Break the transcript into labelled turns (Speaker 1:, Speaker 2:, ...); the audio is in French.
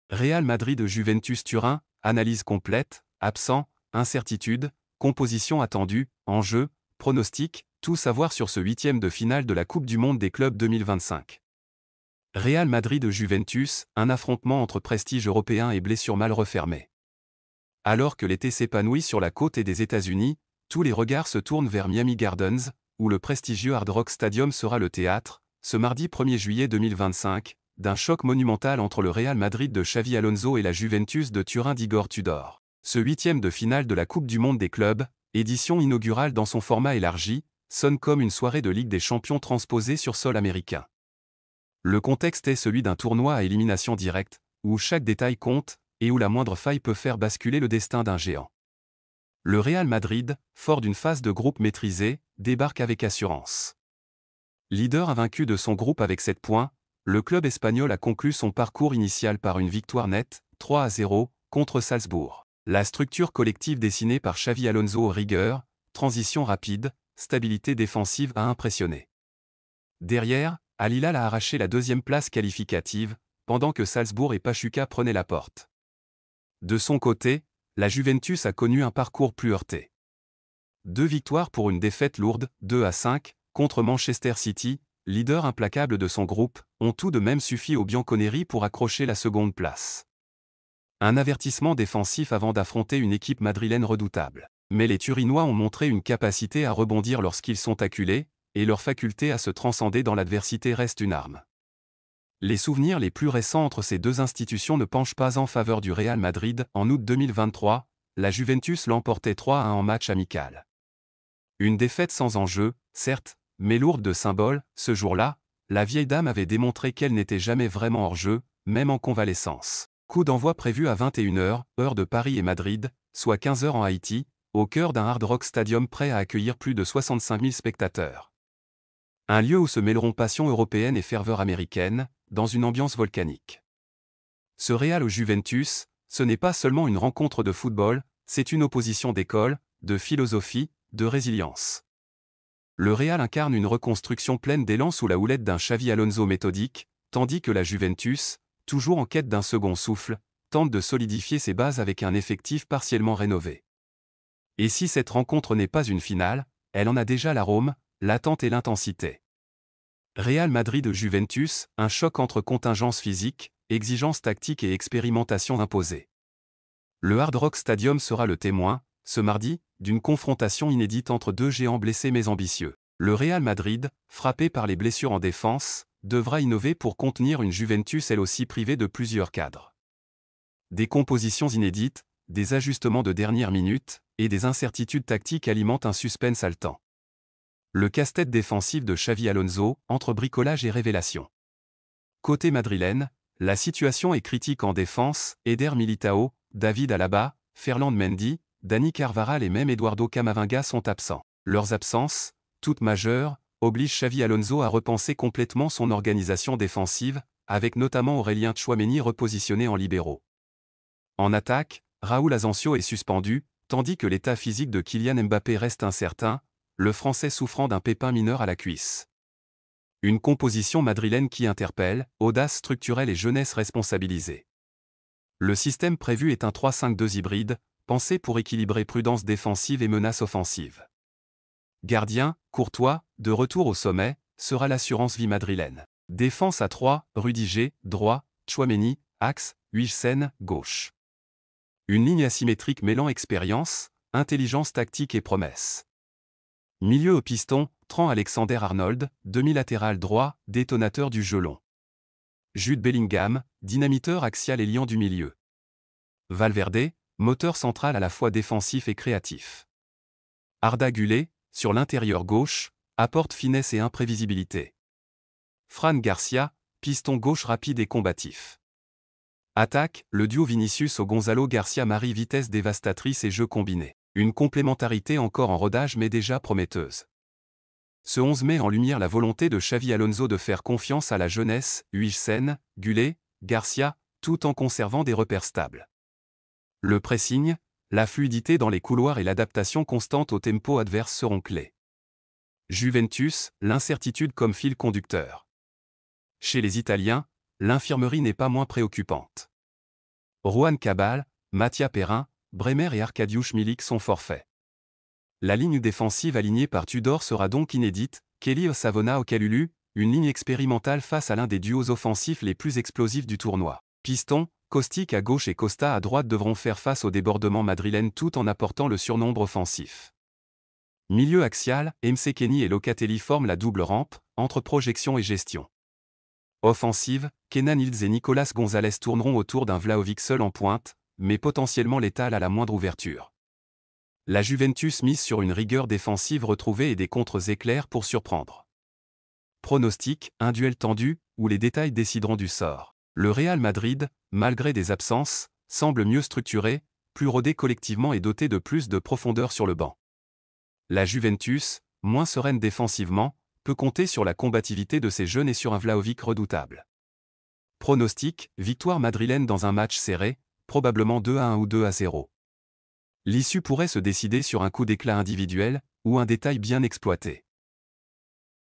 Speaker 1: Real Madrid-Juventus Turin, analyse complète, absent, incertitude, composition attendue, enjeu, pronostic, tout savoir sur ce huitième de finale de la Coupe du Monde des clubs 2025. Real Madrid-Juventus, un affrontement entre prestige européen et blessures mal refermées. Alors que l'été s'épanouit sur la côte des États-Unis, tous les regards se tournent vers Miami Gardens, où le prestigieux Hard Rock Stadium sera le théâtre, ce mardi 1er juillet 2025, d'un choc monumental entre le Real Madrid de Xavi Alonso et la Juventus de Turin d'Igor Tudor. Ce huitième de finale de la Coupe du Monde des clubs, édition inaugurale dans son format élargi, sonne comme une soirée de Ligue des Champions transposée sur sol américain. Le contexte est celui d'un tournoi à élimination directe, où chaque détail compte, et où la moindre faille peut faire basculer le destin d'un géant. Le Real Madrid, fort d'une phase de groupe maîtrisée, débarque avec assurance. Leader invaincu de son groupe avec 7 points, le club espagnol a conclu son parcours initial par une victoire nette, 3-0, contre Salzbourg. La structure collective dessinée par Xavi Alonso, rigueur, transition rapide, stabilité défensive a impressionné. Derrière, Al Hilal a arraché la deuxième place qualificative, pendant que Salzbourg et Pachuca prenaient la porte. De son côté, la Juventus a connu un parcours plus heurté. 2 victoires pour une défaite lourde, 2-5, contre Manchester City, leader implacable de son groupe, ont tout de même suffi aux Bianconeri pour accrocher la seconde place. Un avertissement défensif avant d'affronter une équipe madrilène redoutable. Mais les Turinois ont montré une capacité à rebondir lorsqu'ils sont acculés, et leur faculté à se transcender dans l'adversité reste une arme. Les souvenirs les plus récents entre ces deux institutions ne penchent pas en faveur du Real Madrid. En août 2023, la Juventus l'emportait 3-1 en match amical. Une défaite sans enjeu, certes, mais lourde de symboles. Ce jour-là, la vieille dame avait démontré qu'elle n'était jamais vraiment hors jeu, même en convalescence. Coup d'envoi prévu à 21h, heure de Paris et Madrid, soit 15h en Haïti, au cœur d'un Hard Rock Stadium prêt à accueillir plus de 65 000 spectateurs. Un lieu où se mêleront passion européenne et ferveur américaine, dans une ambiance volcanique. Ce Real au Juventus, ce n'est pas seulement une rencontre de football, c'est une opposition d'école, de philosophie, de résilience. Le Real incarne une reconstruction pleine d'élan sous la houlette d'un Xavi Alonso méthodique, tandis que la Juventus, toujours en quête d'un second souffle, tente de solidifier ses bases avec un effectif partiellement rénové. Et si cette rencontre n'est pas une finale, elle en a déjà l'arôme, l'attente et l'intensité. Real Madrid-Juventus, un choc entre contingence physique, exigences tactiques et expérimentation imposée. Le Hard Rock Stadium sera le témoin, ce mardi, d'une confrontation inédite entre deux géants blessés mais ambitieux. Le Real Madrid, frappé par les blessures en défense, devra innover pour contenir une Juventus elle aussi privée de plusieurs cadres. Des compositions inédites, des ajustements de dernière minute, et des incertitudes tactiques alimentent un suspense haletant. Le casse-tête défensif de Xavi Alonso, entre bricolage et révélation. Côté madrilène, la situation est critique en défense. Eder Militao, David Alaba, Ferland Mendy, Dani Carvajal et même Eduardo Camavinga sont absents. Leurs absences, toutes majeures, obligent Xavi Alonso à repenser complètement son organisation défensive, avec notamment Aurélien Tchouaméni repositionné en libéraux. En attaque, Raúl Asensio est suspendu, tandis que l'état physique de Kylian Mbappé reste incertain, le Français souffrant d'un pépin mineur à la cuisse. Une composition madrilène qui interpelle, audace structurelle et jeunesse responsabilisée. Le système prévu est un 3-5-2 hybride, pensé pour équilibrer prudence défensive et menace offensive. Gardien, Courtois, de retour au sommet, sera l'assurance vie madrilène. Défense à 3, Rudiger, droit, Tchouaméni, axe, Huijsen, gauche. Une ligne asymétrique mêlant expérience, intelligence tactique et promesse. Milieu au piston, Trent Alexander-Arnold, demi-latéral droit, détonateur du jeu long. Jude Bellingham, dynamiteur axial et liant du milieu. Valverde, moteur central à la fois défensif et créatif. Arda Güler, sur l'intérieur gauche, apporte finesse et imprévisibilité. Fran Garcia, piston gauche rapide et combatif. Attaque, le duo Vinicius au Gonzalo Garcia marie vitesse dévastatrice et jeu combiné. Une complémentarité encore en rodage mais déjà prometteuse. Ce 11 met en lumière la volonté de Xavi Alonso de faire confiance à la jeunesse, Huijsen, Güler, Garcia, tout en conservant des repères stables. Le pressing, la fluidité dans les couloirs et l'adaptation constante au tempo adverse seront clés. Juventus, l'incertitude comme fil conducteur. Chez les Italiens, l'infirmerie n'est pas moins préoccupante. Rohan Cabal, Mathia Perrin, Bremer et Arkadiusz Milik sont forfaits. La ligne défensive alignée par Tudor sera donc inédite, Kelly Savona Okalulu, une ligne expérimentale face à l'un des duos offensifs les plus explosifs du tournoi. Piston, Kostic à gauche et Costa à droite devront faire face au débordement madrilène tout en apportant le surnombre offensif. Milieu axial, Msekeni et Locatelli forment la double rampe, entre projection et gestion. Offensive, Kenan Yildiz et Nicolas Gonzalez tourneront autour d'un Vlahovic seul en pointe, mais potentiellement létal à la moindre ouverture. La Juventus mise sur une rigueur défensive retrouvée et des contres éclairs pour surprendre. Pronostic, un duel tendu, où les détails décideront du sort. Le Real Madrid, malgré des absences, semble mieux structuré, plus rodé collectivement et doté de plus de profondeur sur le banc. La Juventus, moins sereine défensivement, peut compter sur la combativité de ses jeunes et sur un Vlahovic redoutable. Pronostic, victoire madrilène dans un match serré, probablement 2-1 ou 2-0. L'issue pourrait se décider sur un coup d'éclat individuel, ou un détail bien exploité.